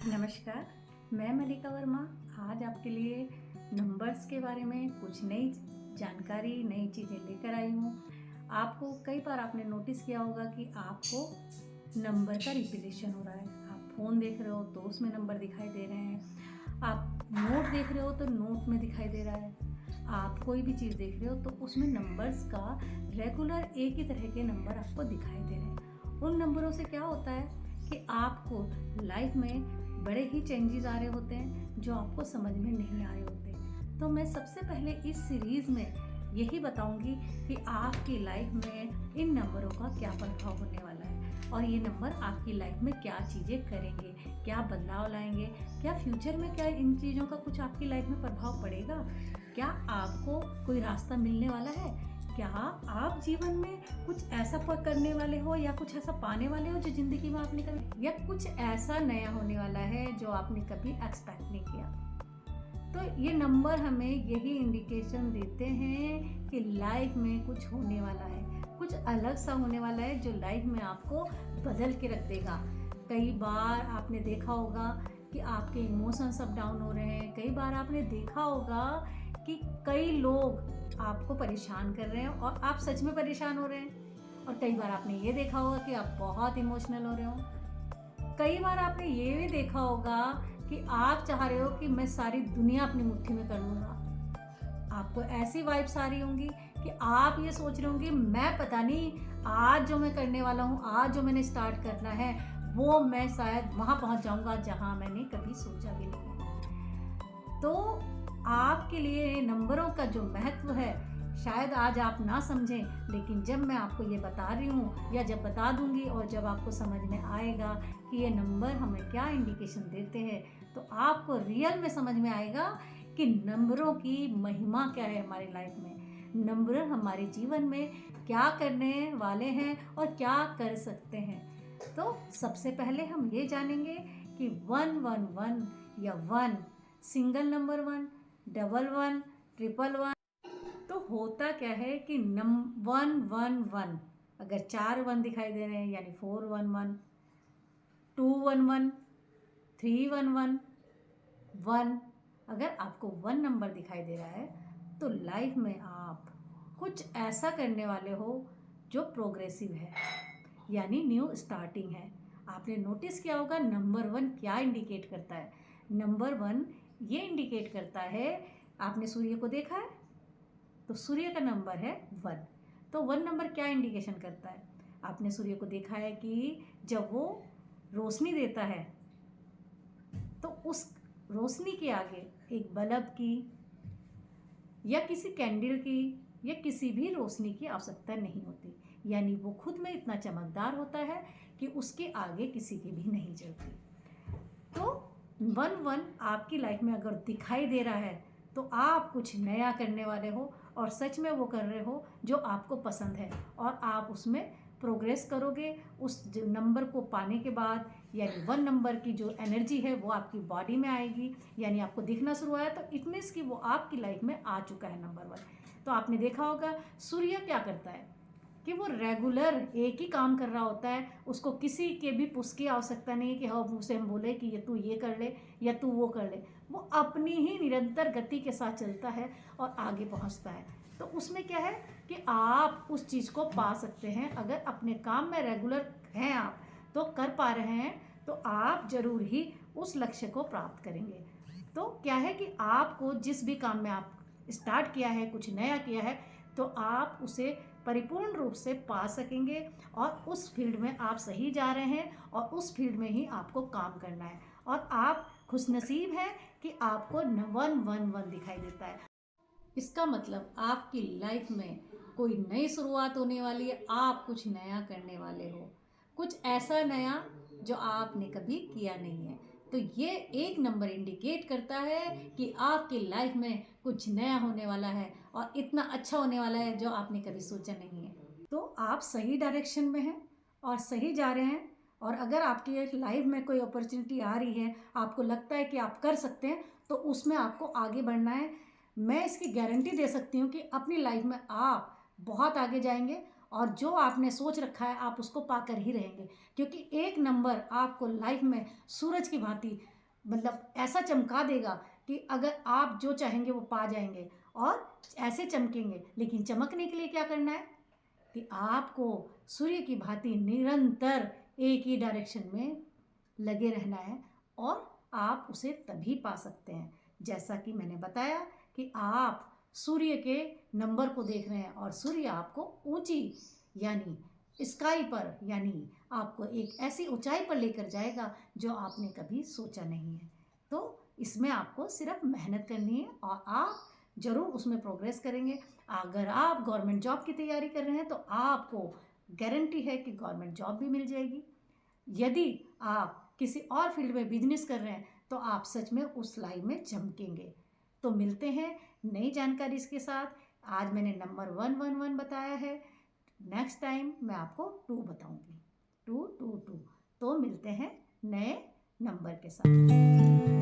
नमस्कार, मैं मलिका वर्मा आज आपके लिए नंबर्स के बारे में कुछ नई जानकारी, नई चीज़ें लेकर आई हूँ। आपको कई बार आपने नोटिस किया होगा कि आपको नंबर का रिपीटेशन हो रहा है। आप फ़ोन देख रहे हो तो उसमें नंबर दिखाई दे रहे हैं। आप नोट देख रहे हो तो नोट में दिखाई दे रहा है। आप कोई भी चीज़ देख रहे हो तो उसमें नंबर्स का रेगुलर एक ही तरह के नंबर आपको दिखाई दे रहे हैं। उन नंबरों से क्या होता है कि आपको लाइफ में बड़े ही चेंजेस आ रहे होते हैं जो आपको समझ में नहीं आ रहे होते। तो मैं सबसे पहले इस सीरीज़ में यही बताऊंगी कि आपकी लाइफ में इन नंबरों का क्या प्रभाव होने वाला है और ये नंबर आपकी लाइफ में क्या चीज़ें करेंगे, क्या बदलाव लाएंगे, क्या फ्यूचर में क्या इन चीज़ों का कुछ आपकी लाइफ में प्रभाव पड़ेगा, क्या आपको कोई रास्ता मिलने वाला है, क्या आप जीवन में कुछ ऐसा करने वाले हो या कुछ ऐसा पाने वाले हो जो ज़िंदगी में आपने कभी, या कुछ ऐसा नया होने वाला है जो आपने कभी एक्सपेक्ट नहीं किया। तो ये नंबर हमें यही इंडिकेशन देते हैं कि लाइफ में कुछ होने वाला है, कुछ अलग सा होने वाला है जो लाइफ में आपको बदल के रख देगा। कई बार आपने देखा होगा कि आपके इमोशंस अप डाउन हो रहे हैं। कई बार आपने देखा होगा कि कई लोग आपको परेशान कर रहे हैं और आप सच में परेशान हो रहे हैं। और कई बार आपने ये देखा होगा कि आप बहुत इमोशनल हो रहे हो। कई बार आपने ये भी देखा होगा कि आप चाह रहे हो कि मैं सारी दुनिया अपनी मुट्ठी में कर लूँगा। आपको ऐसी वाइब्स आ रही होंगी कि आप ये सोच रहे होंगे मैं पता नहीं आज जो मैं करने वाला हूँ, आज जो मैंने स्टार्ट करना है वो मैं शायद वहाँ पहुँच जाऊँगा जहाँ मैंने कभी सोचा भी नहीं है। तो आपके लिए नंबरों का जो महत्व है शायद आज आप ना समझें, लेकिन जब मैं आपको ये बता रही हूँ या जब बता दूँगी और जब आपको समझ में आएगा कि ये नंबर हमें क्या इंडिकेशन देते हैं तो आपको रियल में समझ में आएगा कि नंबरों की महिमा क्या है हमारी लाइफ में, नंबर हमारे जीवन में क्या करने वाले हैं और क्या कर सकते हैं। तो सबसे पहले हम ये जानेंगे कि 111 या 1 सिंगल नंबर 1, डबल 1, ट्रिपल 1। तो होता क्या है कि 111 अगर 4 1 दिखाई दे रहे हैं यानी 411, 211, 311, 1 अगर आपको 1 नंबर दिखाई दे रहा है तो लाइफ में आप कुछ ऐसा करने वाले हो जो प्रोग्रेसिव है यानी न्यू स्टार्टिंग है। आपने नोटिस किया होगा नंबर 1 क्या इंडिकेट करता है। नंबर 1 ये इंडिकेट करता है, आपने सूर्य को देखा है तो सूर्य का नंबर है 1। तो 1 नंबर क्या इंडिकेशन करता है, आपने सूर्य को देखा है कि जब वो रोशनी देता है तो उस रोशनी के आगे एक बल्ब की या किसी कैंडल की या किसी भी रोशनी की आवश्यकता नहीं होती, यानी वो खुद में इतना चमकदार होता है कि उसके आगे किसी की भी नहीं जलती। तो 1 आपकी लाइफ में अगर दिखाई दे रहा है तो आप कुछ नया करने वाले हो और सच में वो कर रहे हो जो आपको पसंद है और आप उसमें प्रोग्रेस करोगे। उस नंबर को पाने के बाद यानी 1 नंबर की जो एनर्जी है वो आपकी बॉडी में आएगी, यानी आपको दिखना शुरू हुआ है तो इट मीन्स कि वो आपकी लाइफ में आ चुका है नंबर 1। तो आपने देखा होगा सूर्य क्या करता है कि वो रेगुलर एक ही काम कर रहा होता है, उसको किसी के भी पुश की आवश्यकता नहीं है कि हाँ उसे हम बोले कि ये तू ये कर ले या तू वो कर ले। वो अपनी ही निरंतर गति के साथ चलता है और आगे पहुंचता है। तो उसमें क्या है कि आप उस चीज़ को पा सकते हैं अगर अपने काम में रेगुलर हैं, आप तो कर पा रहे हैं तो आप जरूर ही उस लक्ष्य को प्राप्त करेंगे। तो क्या है कि आपको जिस भी काम में आप स्टार्ट किया है, कुछ नया किया है, तो आप उसे परिपूर्ण रूप से पा सकेंगे और उस फील्ड में आप सही जा रहे हैं और उस फील्ड में ही आपको काम करना है और आप खुशनसीब हैं कि आपको 111 दिखाई देता है। इसका मतलब आपकी लाइफ में कोई नई शुरुआत होने वाली है, आप कुछ नया करने वाले हो, कुछ ऐसा नया जो आपने कभी किया नहीं है। तो ये एक नंबर इंडिकेट करता है कि आपकी लाइफ में कुछ नया होने वाला है और इतना अच्छा होने वाला है जो आपने कभी सोचा नहीं है। तो आप सही डायरेक्शन में हैं और सही जा रहे हैं। और अगर आपकी लाइफ में कोई अपॉर्चुनिटी आ रही है, आपको लगता है कि आप कर सकते हैं, तो उसमें आपको आगे बढ़ना है। मैं इसकी गारंटी दे सकती हूँ कि अपनी लाइफ में आप बहुत आगे जाएंगे और जो आपने सोच रखा है आप उसको पाकर ही रहेंगे, क्योंकि एक नंबर आपको लाइफ में सूरज की भांति मतलब ऐसा चमका देगा कि अगर आप जो चाहेंगे वो पा जाएंगे और ऐसे चमकेंगे। लेकिन चमकने के लिए क्या करना है कि आपको सूर्य की भांति निरंतर एक ही डायरेक्शन में लगे रहना है और आप उसे तभी पा सकते हैं। जैसा कि मैंने बताया कि आप सूर्य के नंबर को देख रहे हैं और सूर्य आपको ऊंची यानी स्काई पर यानी आपको एक ऐसी ऊंचाई पर लेकर जाएगा जो आपने कभी सोचा नहीं है। तो इसमें आपको सिर्फ मेहनत करनी है और आप ज़रूर उसमें प्रोग्रेस करेंगे। अगर आप गवर्नमेंट जॉब की तैयारी कर रहे हैं तो आपको गारंटी है कि गवर्नमेंट जॉब भी मिल जाएगी। यदि आप किसी और फील्ड में बिजनेस कर रहे हैं तो आप सच में उस लाइन में चमकेंगे। तो मिलते हैं नई जानकारी के साथ। आज मैंने नंबर 111 बताया है, नेक्स्ट टाइम मैं आपको 2 बताऊंगी, 222। तो मिलते हैं नए नंबर के साथ।